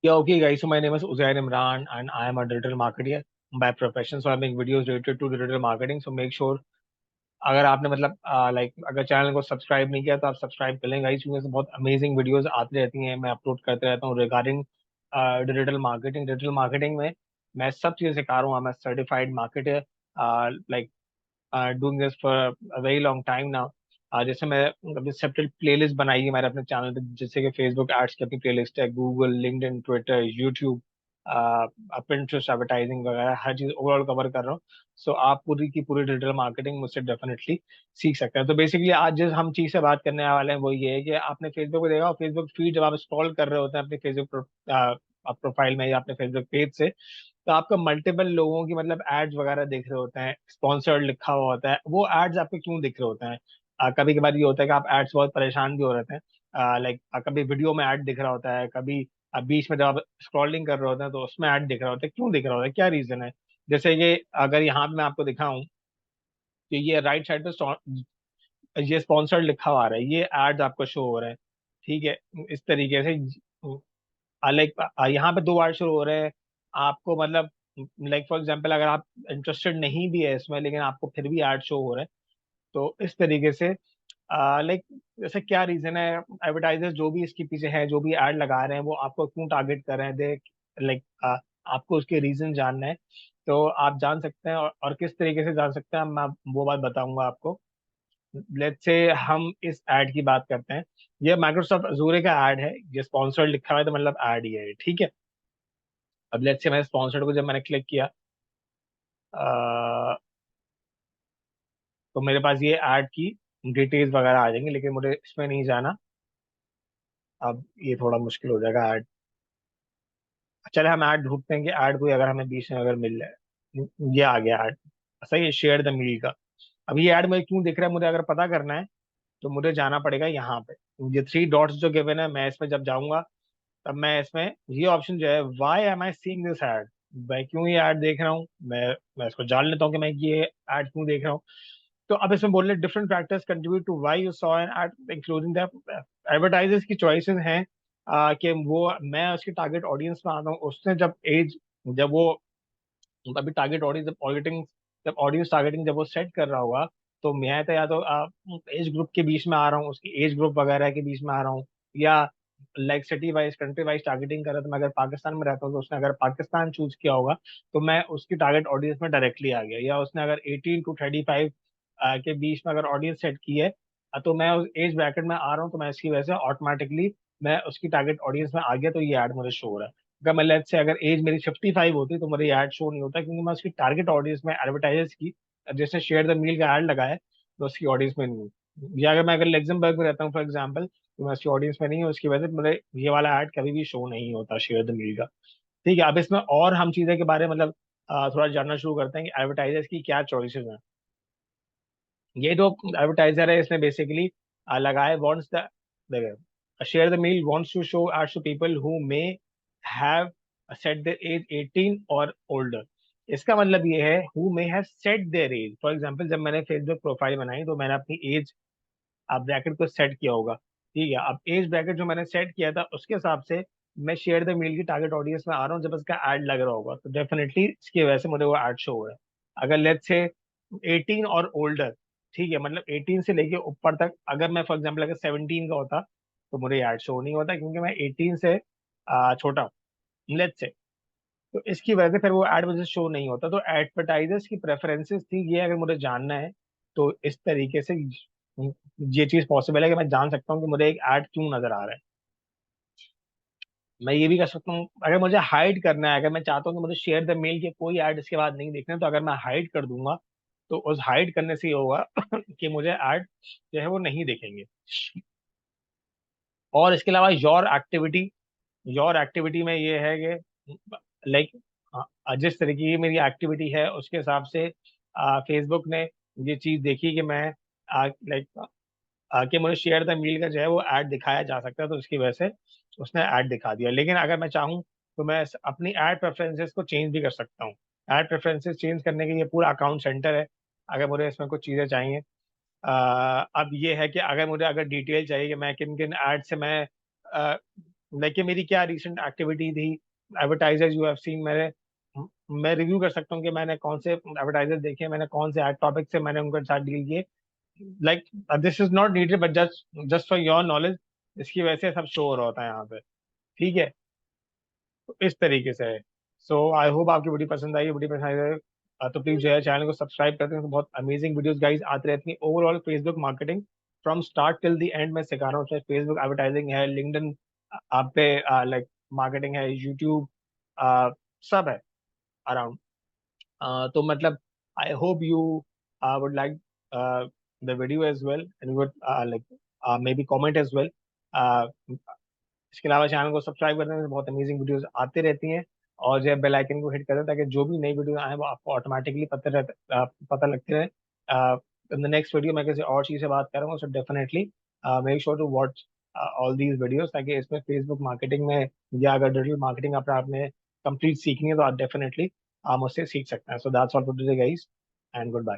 Yeah, okay, guys. So my name is Uzair Imran, and I am a digital marketer by profession. So I make videos related to digital marketing. So make sure अगर आपने मतलब अगर channel को subscribe नहीं किया तो आप subscribe कर लें गाइस, क्योंकि बहुत अमेजिंग वीडियोस आती रहती हैं, मैं अपलोड करते रहता हूँ रिगार्डिंग डिजिटल मार्केटिंग में मैं सब चीज़ें सिखा रहा हूँ। मैं certified marketer, like doing this for a very long time now. जैसे मैं अपनी सेपरेट प्लेलिस्ट बनाई है मैंने अपने चैनल पे, जैसे कि फेसबुक एड्स की अपनी प्लेलिस्ट है, Google, LinkedIn, Twitter, YouTube, Pinterest, advertising वगैरह हर चीज ओवरऑल कवर कर रहा हूँ। सो आप पूरी की पूरी डिजिटल मार्केटिंग मुझसे डेफिनेटली सीख सकते हैं। तो बेसिकली आज जिस हम चीज से बात करने वाले हैं वो ये है कि आपने फेसबुक को देखा, फेसबुक फीड जब आप स्क्रॉल कर रहे होते हैं अपने फेसबुक प्रोफाइल में या अपने फेसबुक पेज से, तो आपको मल्टीपल लोगों की मतलब एड्स वगैरह दिख रहे होते हैं, स्पॉन्सर्ड लिखा हुआ होता है। वो एड्स आपको क्यों दिख रहे होते हैं? कभी कभार ये होता है कि आप एड्स बहुत परेशान भी हो रहे हैं। लाइक कभी वीडियो में ऐड दिख रहा होता है, कभी बीच में जब आप स्क्रॉलिंग कर रहे होते हैं तो उसमें ऐड दिख रहा होता है। क्यों दिख रहा होता है, क्या रीजन है? जैसे कि अगर यहाँ पे मैं आपको दिखाऊं कि ये राइट साइड पे ये स्पॉन्सर्ड लिखा हुआ आ रहा है, ये एड्स आपको शो हो रहे हैं। ठीक है, इस तरीके से लाइक यहाँ पे दो ऐड शुरू हो रहे हैं आपको, मतलब लाइक फॉर एग्जांपल अगर आप इंटरेस्टेड नहीं भी है इसमें लेकिन आपको फिर भी ऐड शो हो रहे हैं। तो इस तरीके से लाइक जैसे क्या रीजन है, एडवर्टाइजर्स जो भी इसके पीछे है, जो भी ऐड लगा रहे हैं, वो आपको क्यों टारगेट कर रहे हैं, देख लाइक आपको उसके रीजन जानना है। तो आप जान सकते हैं, और किस तरीके से जान सकते हैं मैं वो बात बताऊंगा आपको। लेट्स से हम इस ऐड की बात करते हैं। ये माइक्रोसॉफ्ट अजूरे का ऐड है, ये स्पॉन्सर्ड लिखा हुआ है तो मतलब ऐड ही है, ठीक है। अब लेट्स से मैंने स्पॉन्सर्ड को जब मैंने क्लिक किया, अ, तो मेरे पास ये ऐड की डिटेल्स वगैरह आ जाएंगी, लेकिन मुझे इसमें नहीं जाना। अब ये थोड़ा मुश्किल हो जाएगा ऐड। चले हम ऐड ढूंढते हैं कि ऐड कोई अगर हमें बीच में अगर मिल जाए। ये आ गया ऐड, सही है, शेयर द मील का। अब ये ऐड मुझे क्यों दिख रहा है, मुझे अगर पता करना है तो मुझे जाना पड़ेगा यहाँ पे। ये थ्री डॉट्स जो गिवन है, मैं इसमें जब जाऊंगा तब मैं इसमें ये ऑप्शन जो है, why am I seeing this ad, मैं क्यों ये ऐड देख रहा हूँ, मैं इसको जान लेता हूँ कि मैं ये ऐड क्यों देख रहा हूँ। तो अब इसमें बोल रहे different factors contribute to why you saw an ad including the advertisers की चॉइसेस हैं। कि वो मैं उसकी टारगेट ऑडियंस में आता हूँ, उसने जब एज, जब वो अभी टारगेट ऑडियंस जब ऑडिटिंग, जब ऑडियंस टारगेटिंग जब वो सेट कर रहा होगा, तो मैं तो या तो एज ग्रुप के बीच में आ रहा हूँ, उसकी एज ग्रुप वगैरह के बीच में आ रहा हूँ, या like city wise country wise targeting कर रहा था। मैं अगर पाकिस्तान में रहता हूँ तो उसने अगर पाकिस्तान चूज किया होगा तो मैं उसकी टारगेट ऑडियंस में डायरेक्टली आ गया। या उसने अगर 18 to 35 के बीच में अगर ऑडियंस सेट की है, तो मैं उस एज ब्रैकेट में आ रहा हूँ, तो मैं इसकी वजह से ऑटोमेटिकली मैं उसकी टारगेट ऑडियंस में आ गया, तो ये ऐड मुझे शो हो रहा है। अगर मैं लेट्स से अगर एज मेरी 55 होती तो मुझे ऐड शो नहीं होता, क्योंकि मैं उसकी टारगेट ऑडियंस में एडवर्टाइजर्स की, जैसे शेयर द मील का ऐड लगा है, तो उसकी ऑडियंस में नहीं हूँ। या अगर मैं अगर लग्जमबर्ग में रहता हूँ फॉर एग्जाम्पल, तो मैं उसकी ऑडियंस में नहीं हूँ, उसकी वजह से मुझे ये वाला ऐड कभी भी शो नहीं होता शेयर द मील का। ठीक है, अब इसमें और हम चीजें के बारे में मतलब थोड़ा जानना शुरू करते हैं कि एडवर्टाइजर्स की क्या चॉइसेस हैं। ये जो एडवर्टाइजर है इसने बेसिकली लगाए wants the, share the meal wants to show ads to people who may have set their age 18 और ओल्डर। इसका मतलब ये है who may have set their age. For example जब मैंने फेसबुक प्रोफाइल बनाई तो मैंने अपनी एज आप ब्रैकेट को सेट किया होगा। ठीक है, अब एज ब्रैकेट जो मैंने सेट किया था उसके हिसाब से मैं शेयर द मील की टारगेट ऑडियंस में आ रहा हूँ, जब इसका ऐड लग रहा होगा तो डेफिनेटली इसकी वजह से मुझे वो ऐड शो हो रहा है। अगर लेट्स से 18 और ओल्डर, ठीक है, मतलब 18 से लेके ऊपर तक, अगर मैं फॉर एग्जाम्पल अगर 17 का होता तो मुझे ऐड शो नहीं होता, क्योंकि मैं 18 से छोटा हूँ लेट्स से। तो इसकी वजह से फिर वो एड मुझे शो नहीं होता। तो एडवर्टाइजर्स की प्रेफरेंसेस थी ये, अगर मुझे जानना है तो इस तरीके से ये चीज पॉसिबल है कि मैं जान सकता हूँ कि मुझे एक ऐड क्यों नजर आ रहा है। मैं ये भी कर सकता हूँ अगर मुझे हाइड करना है, अगर मैं चाहता हूँ कि मुझे शेयर द मेल के कोई ऐड इसके बाद नहीं देखने, तो अगर मैं हाइड कर दूंगा तो उस हाइड करने से ये होगा कि मुझे ऐड जो है वो नहीं दिखेंगे। और इसके अलावा योर एक्टिविटी में ये है कि लाइक जिस तरीके की मेरी एक्टिविटी है उसके हिसाब से फेसबुक ने ये चीज देखी कि मैं लाइक कि मुझे शेयर द मील का जो है वो ऐड दिखाया जा सकता है, तो उसकी वजह से उसने ऐड दिखा दिया। लेकिन अगर मैं चाहूँ तो मैं अपनी ऐड प्रेफरेंसेस को चेंज भी कर सकता हूँ। ऐड प्रेफरेंसेस चेंज करने के लिए पूरा अकाउंट सेंटर है। अगर मुझे इसमें कुछ चीज़ें चाहिए, अब ये है कि अगर मुझे अगर डिटेल चाहिए कि मैं किन किन ऐड से मैं लाइक कि मेरी क्या रिसेंट एक्टिविटी थी, एडवर्टाइजर्स यू हैव सीन, मैं रिव्यू कर सकता हूँ कि मैंने कौन से एडवर्टाइजर देखे, मैंने कौन से एड टॉपिक से मैंने उनके साथ डील किए। Like this is not needed but just just for your knowledge, इसकी वजह से सब शो हो रहा होता है यहाँ पे। ठीक है, तो इस तरीके से है। सो आई होप आपकी वीडियो पसंद आई, वीडियो पसंद आई तो प्लीज जो है चैनल को सब्सक्राइब करते हैं, तो बहुत अमेजिंग वीडियोस गाइस आती रहती हैं। Overall Facebook marketing from start till the end मैं सिखा रहा हूँ, चाहे फेसबुक एडवर्टाइजिंग है, लिंक्डइन आप पे लाइक मार्केटिंग है, यूट्यूब सब है अराउंड। तो मतलब I hope you would like the video as well and would like maybe comment as well. इसके अलावा चैनल को सब्सक्राइब करने से बहुत अमेजिंग वीडियोस आती रहती हैं, और जो है बेल आइकन को हिट कर दें ताकि जो भी नई वीडियो आए वो आपको ऑटोमेटिकली पता लगते रहे। इन द नेक्स्ट वीडियो मैं किसी और चीज़ से बात करूँगा, so definitely make sure to watch all these videos, ताकि इसमें फेसबुक मार्केटिंग में या अगर डिजिटल मार्केटिंग अपने आपने कंप्लीट सीखनी है तो आप डेफिनेटली आप मुझसे सीख सकते हैं। So that's all for today guys, and good bye.